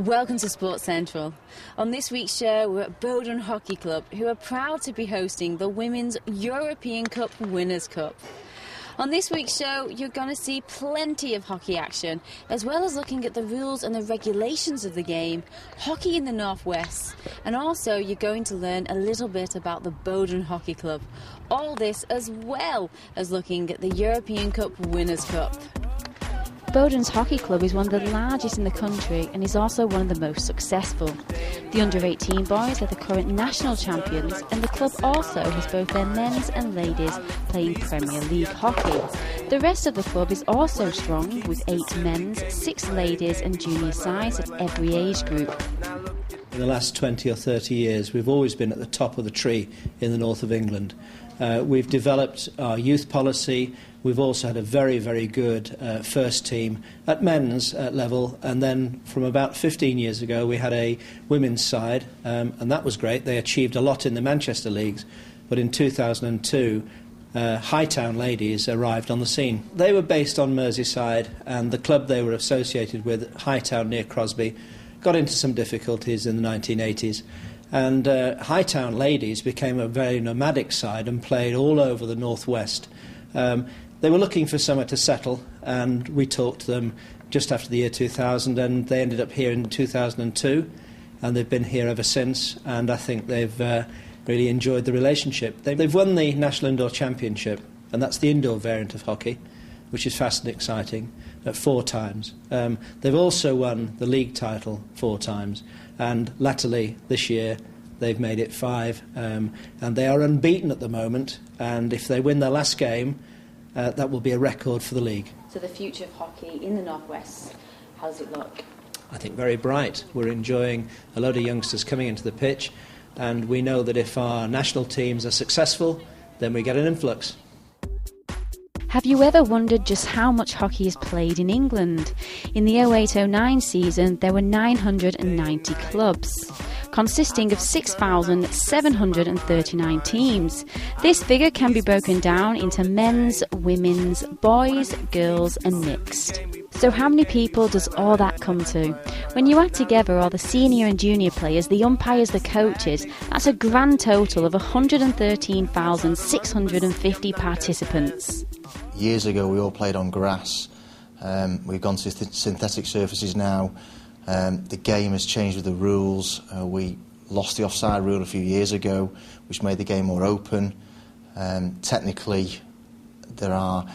Welcome to Sports Central. On this week's show, we're at Bowdon Hockey Club, who are proud to be hosting the Women's European Cup Winners' Cup. On this week's show, you're going to see plenty of hockey action, as well as looking at the rules and the regulations of the game, hockey in the Northwest, and also you're going to learn a little bit about the Bowdon Hockey Club. All this as well as looking at the European Cup Winners' Cup. Bowdon's Hockey Club is one of the largest in the country and is also one of the most successful. The under-18 boys are the current national champions, and the club also has both their men's and ladies playing Premier League hockey. The rest of the club is also strong, with 8 men's, 6 ladies and junior sides at every age group. In the last 20 or 30 years, we've always been at the top of the tree in the north of England. We've developed our youth policy. We've also had a very, very good first team at men's level, and then from about 15 years ago we had a women's side, and that was great. They achieved a lot in the Manchester leagues, but in 2002 Hightown ladies arrived on the scene. They were based on Merseyside, and the club they were associated with, Hightown near Crosby, got into some difficulties in the 1980s. And Hightown ladies became a very nomadic side and played all over the northwest. They were looking for somewhere to settle, and we talked to them just after the year 2000, and they ended up here in 2002, and they've been here ever since, and I think they've really enjoyed the relationship. They've won the National Indoor Championship, and that's the indoor variant of hockey, which is fast and exciting, 4 times. They've also won the league title 4 times, and latterly this year they've made it 5, and they are unbeaten at the moment, and if they win their last game, that will be a record for the league. So the future of hockey in the Northwest, how does it look? I think very bright. We're enjoying a load of youngsters coming into the pitch, and we know that if our national teams are successful, then we get an influx. Have you ever wondered just how much hockey is played in England? In the 08-09 season, there were 990 clubs, consisting of 6,739 teams. This figure can be broken down into men's, women's, boys, girls and mixed. So how many people does all that come to? When you add together all the senior and junior players, the umpires, the coaches, that's a grand total of 113,650 participants. Years ago we all played on grass. We've gone to synthetic surfaces now. The game has changed with the rules. We lost the offside rule a few years ago, which made the game more open. Technically, there are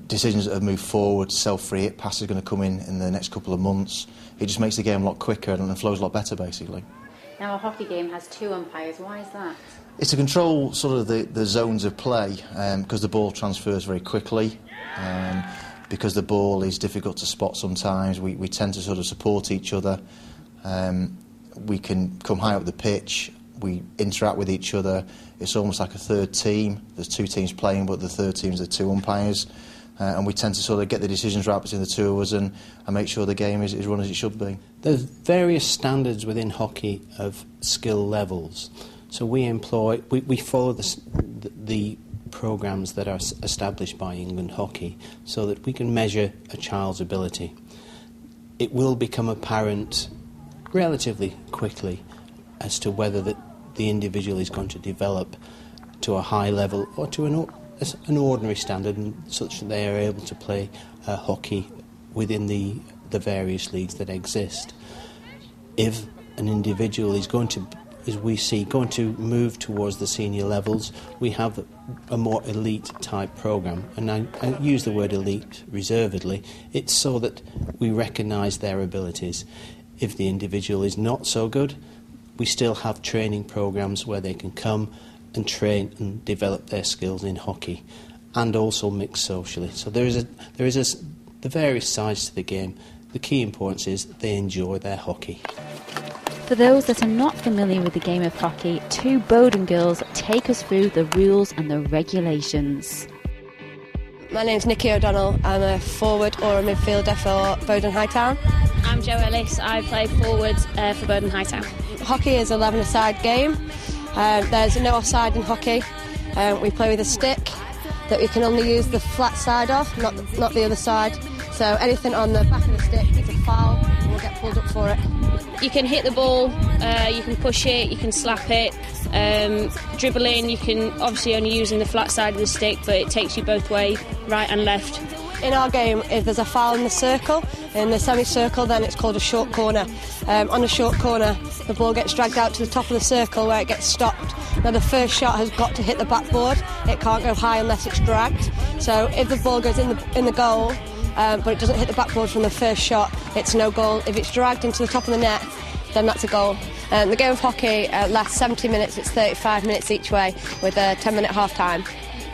decisions that have moved forward. Self-free hit pass is going to come in the next couple of months. It just makes the game a lot quicker and the flow's a lot better, basically. Now a hockey game has 2 umpires. Why is that? It's to control sort of the zones of play, because the ball transfers very quickly. Because the ball is difficult to spot sometimes, we tend to sort of support each other. We can come high up the pitch, we interact with each other. It's almost like a third team. There's 2 teams playing, but the third team's the 2 umpires. And we tend to sort of get the decisions right between the 2 of us and make sure the game is run as it should be. There's various standards within hockey of skill levels. So we follow the programmes that are established by England Hockey so that we can measure a child's ability. It will become apparent relatively quickly as to whether the individual is going to develop to a high level or to an ordinary standard, and such that they are able to play hockey within the various leagues that exist. If an individual is going to, as we see, going to move towards the senior levels, we have a more elite type programme, and I use the word elite reservedly. It's so that we recognise their abilities. If the individual is not so good, we still have training programmes where they can come and train and develop their skills in hockey, and also mix socially. So there is the various sides to the game. The key importance is they enjoy their hockey. For those that are not familiar with the game of hockey, 2 Bowdon girls take us through the rules and the regulations. My name's Nikki O'Donnell. I'm a forward or a midfielder for Bowdon Hightown. I'm Jo Ellis. I play forward for Bowdon Hightown. Hockey is an 11-a-side game. There's no offside in hockey. We play with a stick that we can only use the flat side of, not the other side. So anything on the back of the stick is a foul and we'll get pulled up for it. You can hit the ball, you can push it, you can slap it, dribbling, you can obviously only using the flat side of the stick, but it takes you both ways, right and left. In our game, if there's a foul in the circle, in the semicircle, then it's called a short corner. On a short corner, the ball gets dragged out to the top of the circle where it gets stopped. Now the first shot has got to hit the backboard. It can't go high unless it's dragged. So if the ball goes in the goal, but it doesn't hit the backboard from the first shot, it's no goal. If it's dragged into the top of the net, then that's a goal. The game of hockey lasts 70 minutes, it's 35 minutes each way with a 10-minute half-time.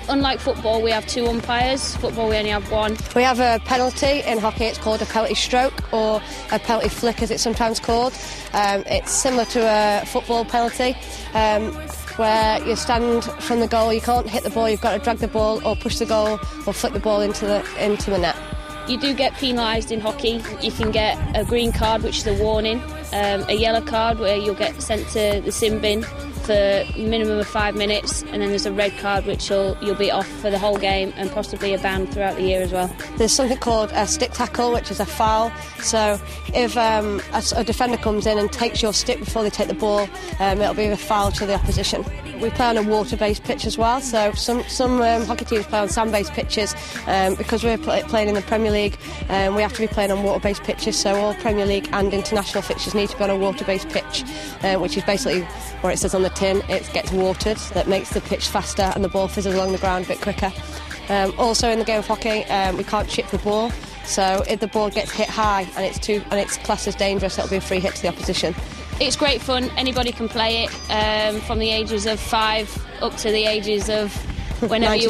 Unlike football, we have 2 umpires. Football, we only have 1. We have a penalty. In hockey, it's called a penalty stroke or a penalty flick, as it's sometimes called. It's similar to a football penalty, where you stand from the goal, you can't hit the ball, you've got to drag the ball or push the goal or flick the ball into the net. You do get penalised in hockey. You can get a green card, which is a warning, a yellow card where you'll get sent to the sin bin for a minimum of 5 minutes, and then there's a red card which you'll be off for the whole game and possibly a ban throughout the year as well. There's something called a stick tackle, which is a foul. So if a defender comes in and takes your stick before they take the ball, it'll be a foul to the opposition. We play on a water-based pitch as well, so some hockey teams play on sand-based pitches. Because we're playing in the Premier League, we have to be playing on water-based pitches, so all Premier League and international fixtures need to be on a water-based pitch, which is basically where it says on the tin, it gets watered. That makes the pitch faster and the ball fizzles along the ground a bit quicker. Also in the game of hockey, we can't chip the ball, so if the ball gets hit high and it's classed as dangerous, it'll be a free hit to the opposition. It's great fun. Anybody can play it, from the ages of 5 up to the ages of whenever you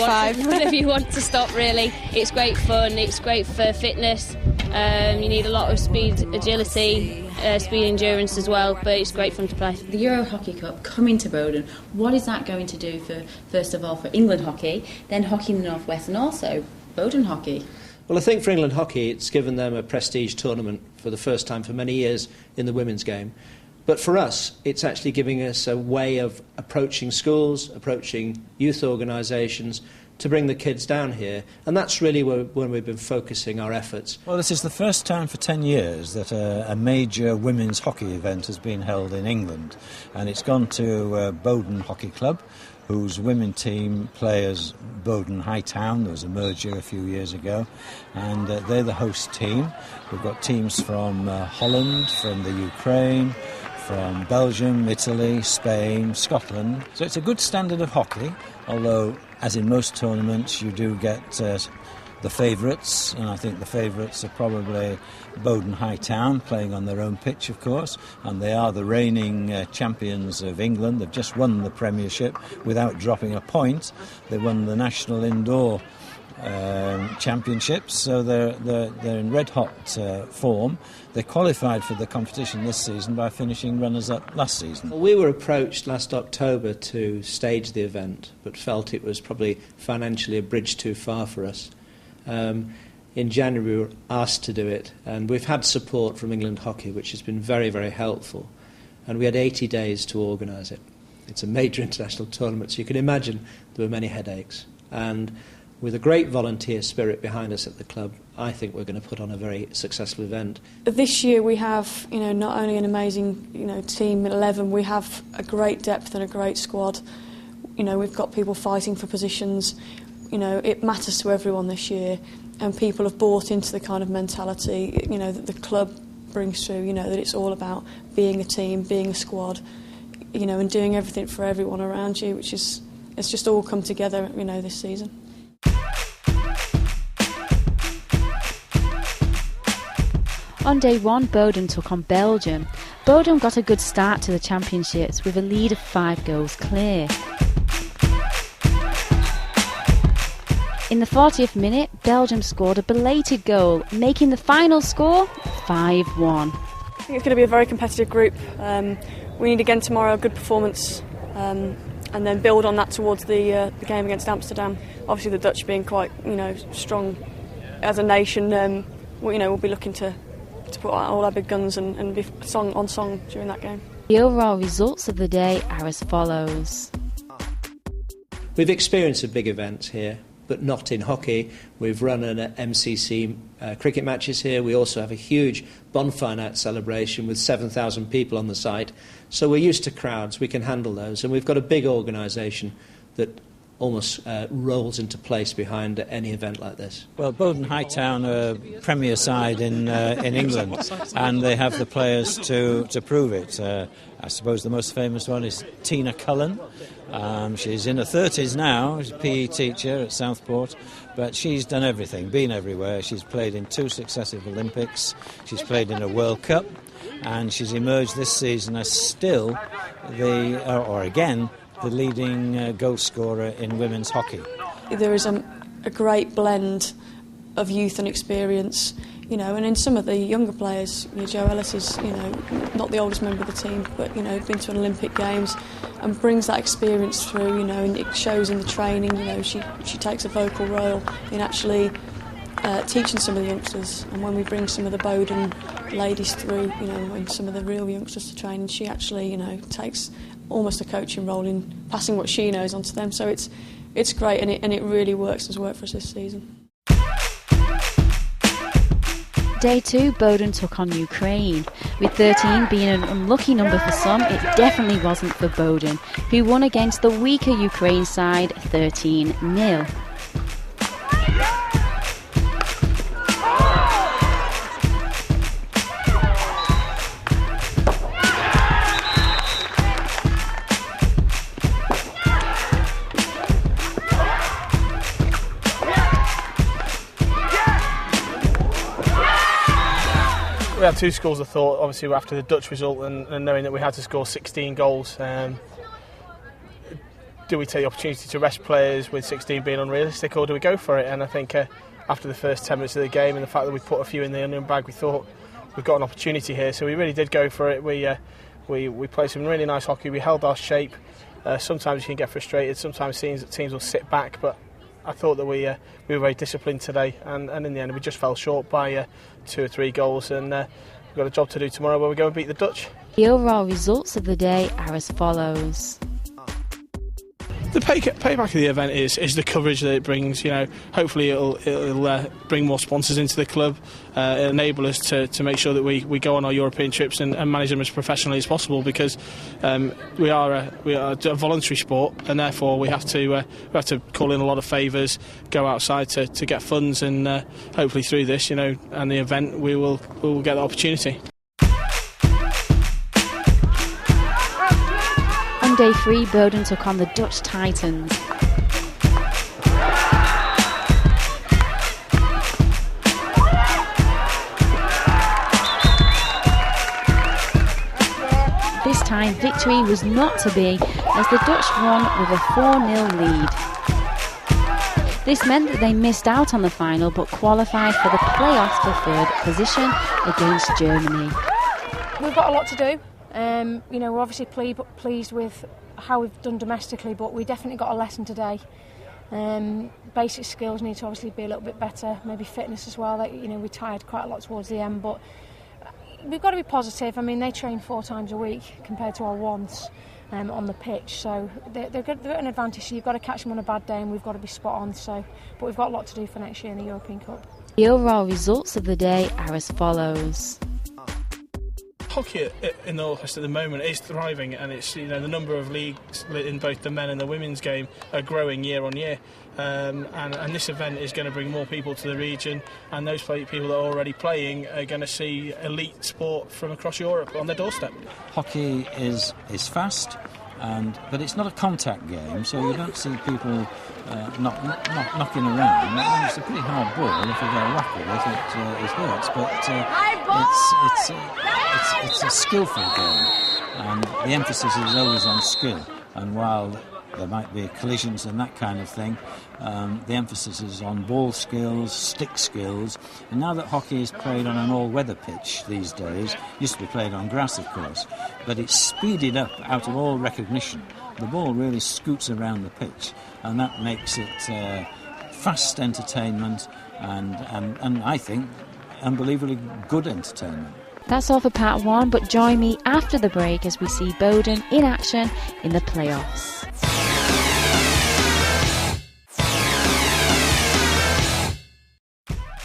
want to stop, really. It's great fun. It's great for fitness. You need a lot of speed, agility, speed endurance as well, but it's great fun to play. The EuroHockey Cup coming to Bowdon, what is that going to do for, first of all, for England hockey, then hockey in the North West and also Bowdon hockey? Well, I think for England hockey it's given them a prestige tournament for the first time for many years in the women's game. But for us, it's actually giving us a way of approaching schools, approaching youth organisations, to bring the kids down here. And that's really when we've been focusing our efforts. Well, this is the first time for 10 years that a major women's hockey event has been held in England. And it's gone to Bowdon Hockey Club, whose women team play as Bowdon Hightown. There was a merger a few years ago, and they're the host team. We've got teams from Holland, from the Ukraine, from Belgium, Italy, Spain, Scotland. So it's a good standard of hockey, although, as in most tournaments, you do get the favourites, and I think the favourites are probably Bowdon Hightown, playing on their own pitch, of course, and they are the reigning champions of England. They've just won the Premiership without dropping a point. They won the National Indoor Championships, so they're in red-hot form. They qualified for the competition this season by finishing runners-up last season. Well, we were approached last October to stage the event, but felt it was probably financially a bridge too far for us. In January we were asked to do it, and we've had support from England Hockey, which has been very, very helpful, and we had 80 days to organise it. It's a major international tournament, so you can imagine there were many headaches, and with a great volunteer spirit behind us at the club, I think we're going to put on a very successful event. This year we have, not only an amazing, team at 11, we have a great depth and a great squad. We've got people fighting for positions. It matters to everyone this year, and people have bought into the kind of mentality, that the club brings through. That it's all about being a team, being a squad, and doing everything for everyone around you, it's just all come together, this season. On day 1, Bowdon took on Belgium. Bowdon got a good start to the championships with a lead of 5 goals clear. In the 40th minute, Belgium scored a belated goal, making the final score 5-1. I think it's going to be a very competitive group. We need again tomorrow a good performance, and then build on that towards the game against Amsterdam. Obviously the Dutch being quite strong as a nation, we'll be looking to put out all our big guns and be song during that game. The overall results of the day are as follows. We've experienced a big event here, but not in hockey. We've run an MCC cricket matches here. We also have a huge bonfire night celebration with 7,000 people on the site. So we're used to crowds, we can handle those, and we've got a big organisation that almost rolls into place behind any event like this. Well, Bowdon Hightown are premier side in England, and they have the players to prove it. I suppose the most famous one is Tina Cullen. She's in her 30s now, she's a PE teacher at Southport, but she's done everything, been everywhere. She's played in 2 successive Olympics, she's played in a World Cup, and she's emerged this season as still the leading goal scorer in women's hockey. There is a great blend of youth and experience, and in some of the younger players, Jo Ellis is, not the oldest member of the team, but, been to an Olympic Games and brings that experience through, and it shows in the training. She takes a vocal role in actually teaching some of the youngsters, and when we bring some of the Bowdon ladies through, and some of the real youngsters to training, she actually, takes almost a coaching role in passing what she knows onto them. So it's great, and it really works, has worked for us this season. Day 2, Bowdon took on Ukraine. With 13 being an unlucky number for some, it definitely wasn't for Bowdon, who won against the weaker Ukraine side 13-0. We had 2 scores of thought, obviously after the Dutch result and knowing that we had to score 16 goals. Do we take the opportunity to rest players with 16 being unrealistic, or do we go for it? And I think after the first 10 minutes of the game and the fact that we put a few in the onion bag, we thought we've got an opportunity here. So we really did go for it. We played some really nice hockey. We held our shape. Sometimes you can get frustrated. Sometimes teams will sit back, but I thought that we were very disciplined today, and in the end we just fell short by 2 or 3 goals, and we've got a job to do tomorrow where we go and beat the Dutch. The overall results of the day are as follows. The payback of the event is the coverage that it brings. Hopefully it'll bring more sponsors into the club, it'll enable us to make sure that we go on our European trips and manage them as professionally as possible, because we are a voluntary sport, and therefore we have to call in a lot of favours, go outside to get funds, and hopefully through this, and the event, we will get the opportunity. On day 3, Bowdon took on the Dutch Titans. This time, victory was not to be, as the Dutch won with a 4-0 lead. This meant that they missed out on the final, but qualified for the playoffs for 3rd position against Germany. We've got a lot to do. We're obviously pleased with how we've done domestically, but we definitely got a lesson today. Basic skills need to obviously be a little bit better, maybe fitness as well. We tired quite a lot towards the end, but we've got to be positive. I mean, they train 4 times a week compared to our once on the pitch, so they're at an advantage. So you've got to catch them on a bad day, and we've got to be spot on. But we've got a lot to do for next year in the European Cup. The overall results of the day are as follows. Hockey in the North West at the moment is thriving, and it's the number of leagues in both the men and the women's game are growing year on year, and this event is going to bring more people to the region, and those people that are already playing are going to see elite sport from across Europe on their doorstep. Hockey is fast, but it's not a contact game, so you don't see people knocking around. It's a pretty hard ball. If you get a whack with it hurts. But it's a skillful game, and the emphasis is always on skill. And while there might be collisions and that kind of thing, the emphasis is on ball skills, stick skills. And now that hockey is played on an all-weather pitch these days, used to be played on grass, of course, but it's speeded up out of all recognition. The ball really scoots around the pitch, and that makes it fast entertainment and I think unbelievably good entertainment. That's all for part 1, but join me after the break as we see Bowdon in action in the playoffs.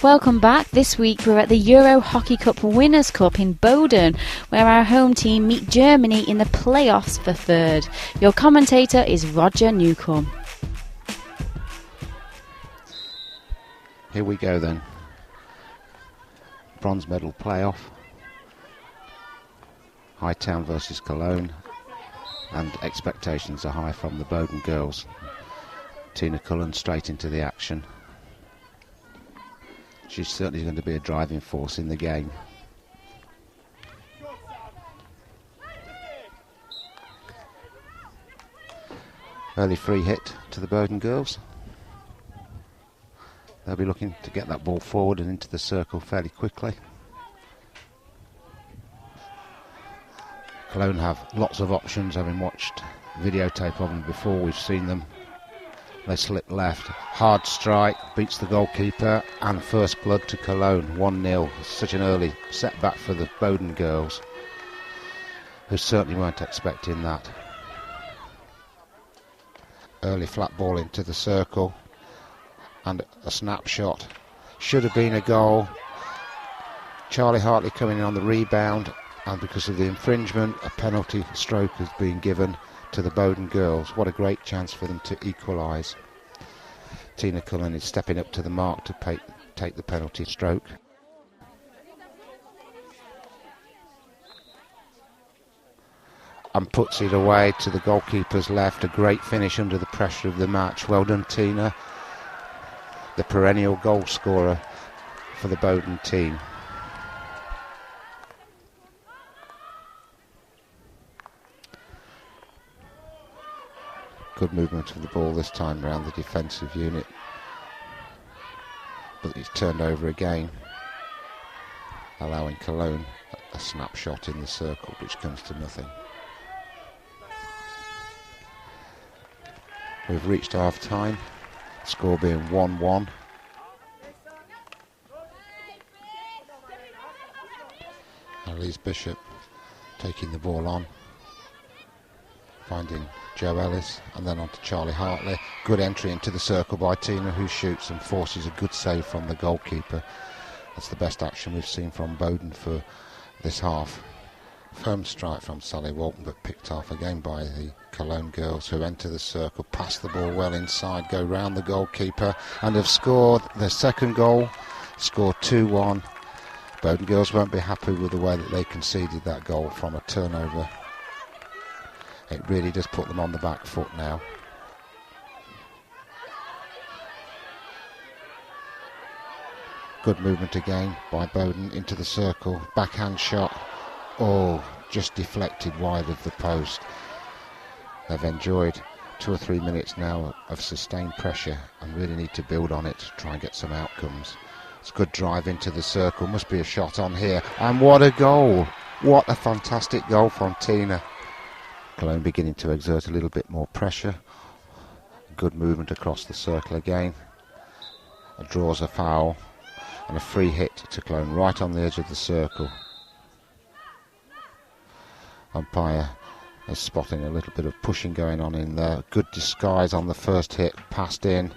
Welcome back. This week we're at the EuroHockey Cup Winners' Cup in Bowdon, where our home team meet Germany in the playoffs for third. Your commentator is Roger Newcomb. Here we go then. Bronze medal playoff. Hightown versus Cologne, and expectations are high from the Bowdon girls. Tina Cullen straight into the action. She's certainly going to be a driving force in the game. Early free hit to the Bowdon girls. They'll be looking to get that ball forward and into the circle fairly quickly. Cologne have lots of options, having watched videotape of them before. We've seen them. They slip left, hard strike, beats the goalkeeper, and first blood to Cologne, 1-0. Such an early setback for the Bowdon girls, who certainly weren't expecting that. Early flat ball into the circle, and a snapshot. Should have been a goal. Charlie Hartley coming in on the rebound, and because of the infringement, a penalty stroke has been given to the Bowdon girls. What a great chance for them to equalise. Tina Cullen is stepping up to the mark to take the penalty stroke. And puts it away to the goalkeeper's left. A great finish under the pressure of the match. Well done, Tina, the perennial goal scorer for the Bowdon team. Good movement of the ball this time around the defensive unit, but it's turned over again, allowing Cologne a snapshot in the circle, which comes to nothing. We've reached half time, score being 1-1. Elise Bishop taking the ball on, finding Joe Ellis, and then on to Charlie Hartley. Good entry into the circle by Tina, who shoots and forces a good save from the goalkeeper. That's the best action we've seen from Bowdon for this half. Firm strike from Sally Walton, but picked off again by the Cologne girls, who enter the circle, pass the ball well inside, go round the goalkeeper, and have scored their second goal, scored 2-1. Bowdon girls won't be happy with the way that they conceded that goal from a turnover. It really does put them on the back foot now. Good movement again by Bowdon into the circle. Backhand shot. Oh, just deflected wide of the post. They've enjoyed 2 or 3 minutes now of sustained pressure and really need to build on it to try and get some outcomes. It's a good drive into the circle. Must be a shot on here. And what a goal. What a fantastic goal from Tina. Cologne beginning to exert a little bit more pressure. Good movement across the circle again. It draws a foul and a free hit to Cologne right on the edge of the circle. Umpire is spotting a little bit of pushing going on in there. Good disguise on the first hit, passed in,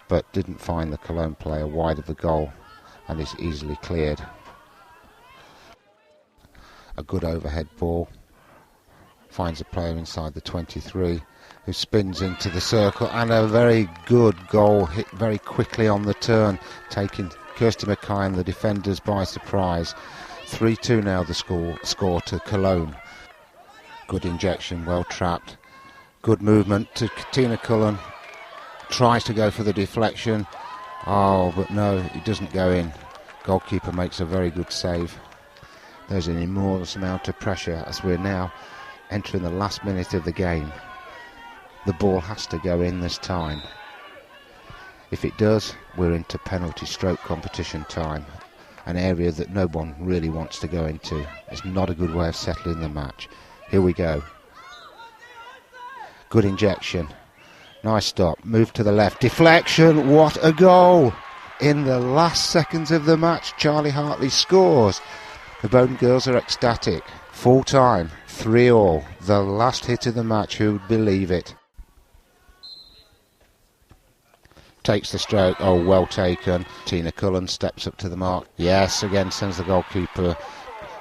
but didn't find the Cologne player wide of the goal, and is easily cleared. A good overhead ball. Finds a player inside the 23 who spins into the circle, and a very good goal hit very quickly on the turn, taking Kirsty Mackay and the defenders by surprise. 3-2 now the score to Cologne. Good injection, well trapped. Good movement to Tina Cullen. Tries to go for the deflection. Oh, but no, it doesn't go in. Goalkeeper makes a very good save. There's an enormous amount of pressure as we're now entering the last minute of the game. The ball has to go in this time. If it does, we're into penalty stroke competition time, an area that no one really wants to go into. It's not a good way of settling the match. Here we go. Good injection. Nice stop. Move to the left. Deflection. What a goal! In the last seconds of the match, Charlie Hartley scores. The Bowdon girls are ecstatic. Full time, 3-3. The last hit of the match, who would believe it? takes the stroke. Oh, well taken. Tina Cullen steps up to the mark. Yes, again sends the goalkeeper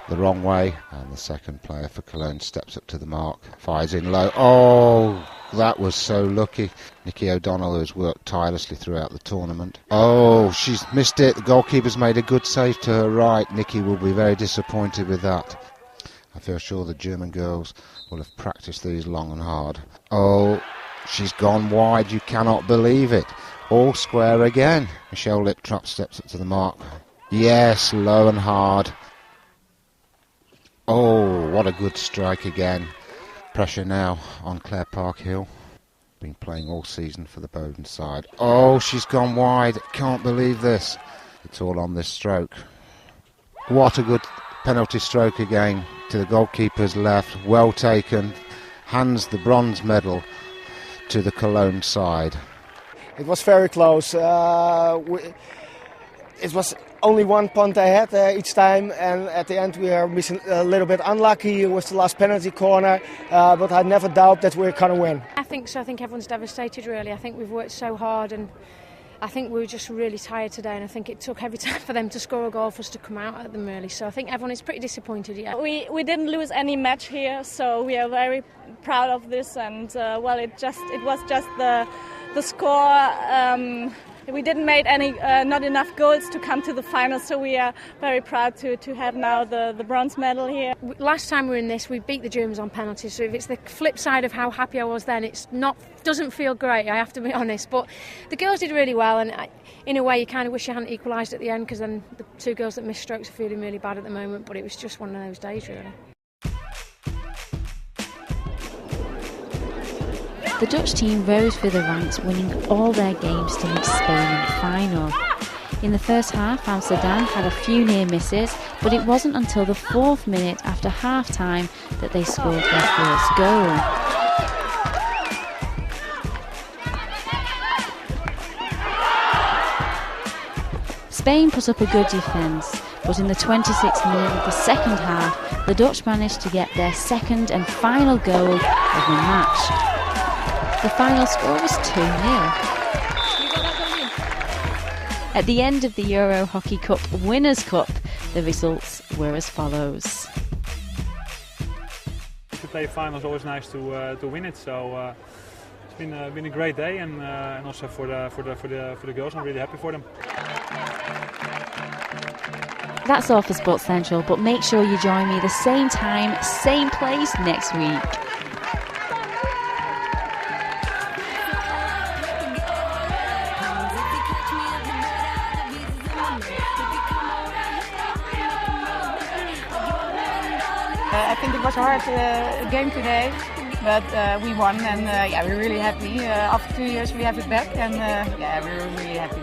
the wrong way. And the second player for Cologne steps up to the mark. Fires in low. Oh, that was so lucky. Nikki O'Donnell, who has worked tirelessly throughout the tournament. Oh, she's missed it. The goalkeeper's made a good save to her right. Nikki will be very disappointed with that. I feel sure the German girls will have practiced these long and hard. Oh, she's gone wide. You cannot believe it. All square again. Michelle Liptrap steps up to the mark. Yes, low and hard. Oh, what a good strike again. Pressure now on Claire Parkhill. Been playing all season for the Bowdon side. Oh, she's gone wide. Can't believe this. It's all on this stroke. What a good penalty stroke again to the goalkeeper's left. Well taken. Hands the bronze medal to the Cologne side. It was very close. It was only 1 point ahead each time, and at the end we are missing a little bit unlucky with the last penalty corner, but I never doubt that we're going to win. I think so. I think everyone's devastated really. I think we've worked so hard, and I think we were just really tired today, and I think it took every time for them to score a goal for us to come out at them really. So I think everyone is pretty disappointed. Yeah. We didn't lose any match here, so we are very proud of this, and it was just the score. We didn't make not enough goals to come to the final, so we are very proud to have now the bronze medal here. Last time we were in this, we beat the Germans on penalties, so if it's the flip side of how happy I was then, doesn't feel great, I have to be honest. But the girls did really well, and in a way you kind of wish you hadn't equalised at the end, because then the two girls that missed strokes are feeling really bad at the moment, but it was just one of those days really. The Dutch team rose through the ranks, winning all their games to meet Spain in the final. In the first half, Amsterdam had a few near misses, but it wasn't until the 4th minute after half-time that they scored their first goal. Spain put up a good defence, but in the 26th minute of the second half, the Dutch managed to get their second and final goal of the match. The final score was 2-0. At the end of the EuroHockey Cup Winners' Cup, the results were as follows. To play a final is always nice to win it. So it's been a great day, and also for the girls, I'm really happy for them. That's all for Sports Central, but make sure you join me the same time, same place next week. I think it was a hard game today, but we won, and we're really happy. After 2 years we have it back, and we're really happy.